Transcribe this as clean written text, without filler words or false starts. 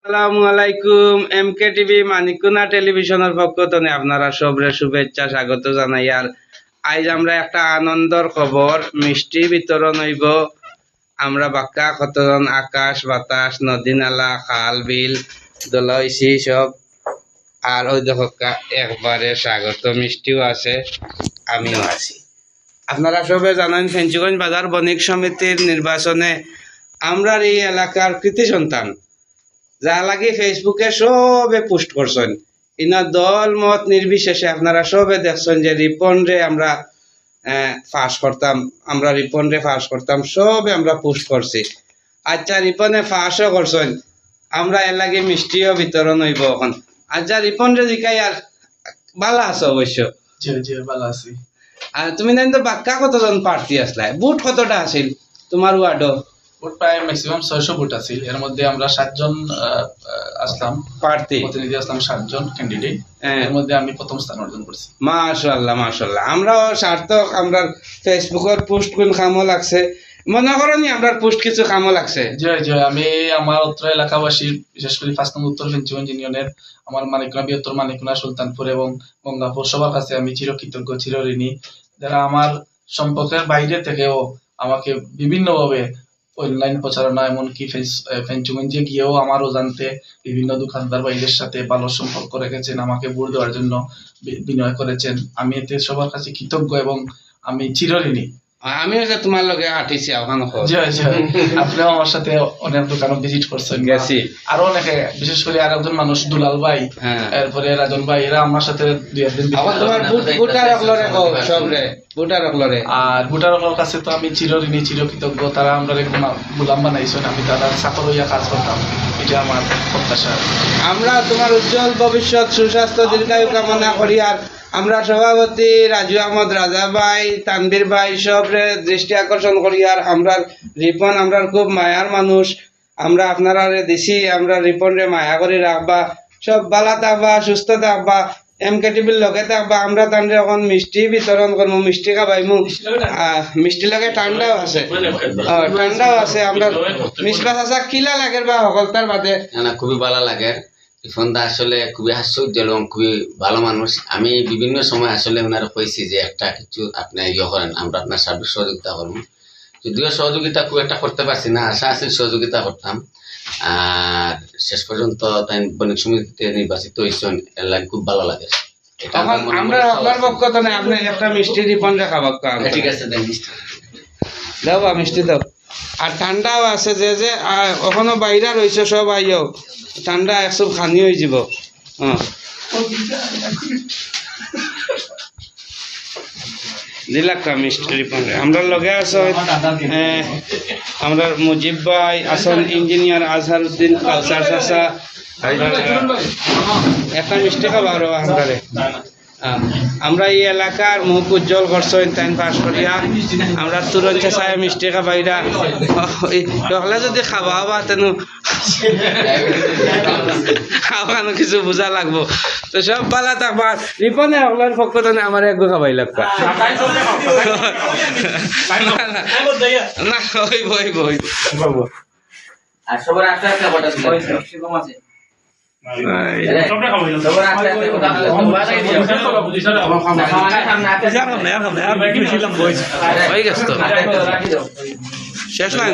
আসসালামু আলাইকুম। এমকে টিভি মানিকুনা টেলিভিশনের পক্ষ থেকে আপনারা সবরে শুভেচ্ছা স্বাগত জানাই। আর আজ আমরা একটা আনন্দর খবর, মিষ্টি বিতরণ হইব। আমরা বাক্কা কতজন আকাশ বাতাস নদী নালা খাল বিল দলাইছি সব। আর ওই দেখো একবারে স্বাগত মিষ্টিও আছে, আমিও আছি। আপনারা সবে জানেন ফেঞ্চুগঞ্জ বাজার বণিক সমিতির নির্বাচনে আমরা এই এলাকার কৃতি সন্তান যা লাগে ফেসবুকে সবে পোস্ট করছেন, ইনা দল মত নির্বিশেষে আপনারা সবে দেখছেন যে রিপন রে আমরা ফাঁস করতাম, সবে আমরা পোস্ট করছি। আচ্ছা, রিপনে ফাঁসও করছেন, আমরা এর লাগে মিষ্টিও বিতরণ হইব এখন। আচ্ছা, রিপন রে জিকাই আর ভালো আছো? অবশ্য ভালো আছি। আর তুমি জানি তো বাক্কা কতজন প্রার্থী আসলে, বুট কতটা আছিল তোমার ওয়ার্ডও? ভোট প্রায় ম্যাক্সিমাম 600 ভোট আছে। এর মধ্যে আমরা 7 জন আসলাম প্রার্থী, প্রতিনিধি আসলাম 7 জন ক্যান্ডিডেট। এর মধ্যে আমি প্রথম স্থান অর্জন করছি। মাশাআল্লাহ মাশাআল্লাহ। আমরাও সার্থক, আমরা ফেসবুকের পোস্ট কোন কামও লাগছে, মনে করনি আমরা পোস্ট কিছু কামও লাগছে। জয় জয়। আমি আমার উত্তর এলাকাবাসী, বিশেষ করে 5 নং উত্তর ফেঞ্চুগঞ্জ ইউনিয়নের আমার মানিকনা বৃহত্তর মানিকনা সুলতানপুর এবং গঙ্গাপুর সবার কাছে আমি চিরকৃতজ্ঞ, চিরঋণী, যারা আমার সম্পর্কের বাইরে থেকেও আমাকে বিভিন্নভাবে অনলাইন প্রচারণা, এমনকি ফেঞ্চুগঞ্জে গিয়েও আমার অজান্তে বিভিন্ন দোকানদার ভাইদের সাথে ভালো সম্পর্ক রেখেছেন, আমাকে ভোট দেওয়ার জন্য বিনয় করেছেন। আমি এতে সবার কাছে কৃতজ্ঞ এবং আমি চিরঋণী। আমি তোমার লগে আটিছি ওখানে। জয় জয়। আপনিও আমার সাথে অনেক দোকান ভিজিট করছেন, গেছি। আরো অনেকে, বিশেষ করে আর একজন মানুষ দুলাল ভাই, এরপরে রাজন ভাই, এরা আমার সাথে 2 দিন। আর ভোটার কাছে তো আমি চিরঋণী, চিরকৃতজ্ঞ। তারা আমরা গোলাম বানাইছেন, আমি তারা চাকর হইয়া কাজ করতাম, এটা আমার প্রত্যাশা। আমরা তোমার উজ্জ্বল ভবিষ্যৎ, সুস্বাস্থ্য, দীর্ঘায়ু কামনা করি। আর আমরা সভাপতি রাজু আহমদ, রাজা ভাই, তানবীর ভাই সবরে দৃষ্টি আকর্ষণ করি। আর আমরা রিপন, আমরা খুব মায়ার মানুষ, আমরা আপনারা দিছি, আমরা রিপন রে মায়া করে রাখবা, সব ভালো থাকবা, সুস্থ থাকবা, এমকে টিভির লগে থাকবা। আমরা তানরে এখন মিষ্টি বিতরণ করবো, মিষ্টি খাবাইমু। মিষ্টি লাগে ঠান্ডাও আছে, ঠান্ডাও আছে। আমরা মিসবা চাচা কিলা লাগে বা সকলতার বাদে না, খুবই ভালো লাগে। রিপনদা আসলে খুবই হাস্যোজ্জ্বল এবং খুবই ভালো মানুষ। আমি বিভিন্ন সময় আসলে ওনারা কইছি যে একটা কিছু আপনি ইয়ে করেন, আমরা আপনার সার্বিক সহযোগিতা করবো। যদিও সহযোগিতা খুব একটা করতে পারছি না, আশা আছে সহযোগিতা করতাম। আর শেষ পর্যন্ত তাই বণিক সমিতিতে নির্বাচিত হয়েছেন, এর লাগে খুব ভালো লাগে। আমরা আপনার পক্ষ থেকে আপনি একটা মিষ্টি রিপন রে খাবার। ঠিক আছে, দেন মিষ্টি দাও বা মিষ্টি দাও। আর ঠান্ডাও আছে, যে যে ওখানে বাইরে রয়েছে সব আইও, ঠান্ডা একসব খানি হয়ে যাব। দিলাক্কা মিষ্টি রিপন রে। আমরা লগে আছো আমরা মুজিব ভাই আসল, ইঞ্জিনিয়ার আজহার উদ্দিন, কাউসার চাচা। একটা মিষ্টি খাবার আমাদের আমরা এই এলাকার মুখ উজ্জ্বল করছেন তাই পাশ করিয়া। আমরা তুরন চেঁচায় মিষ্টি খাবাইরা হলে যদি খাওয়া হবা তেন খাওয়ানো কিছু বোঝা লাগবো। তো সব ভালো থাকবা। রিপনে হলার পক্ষ থেকে আমার একগু খাবাই লাগবা না, হইব হইব হইব। আর সবার একটা একটা বটা আছে। শেষ নাই।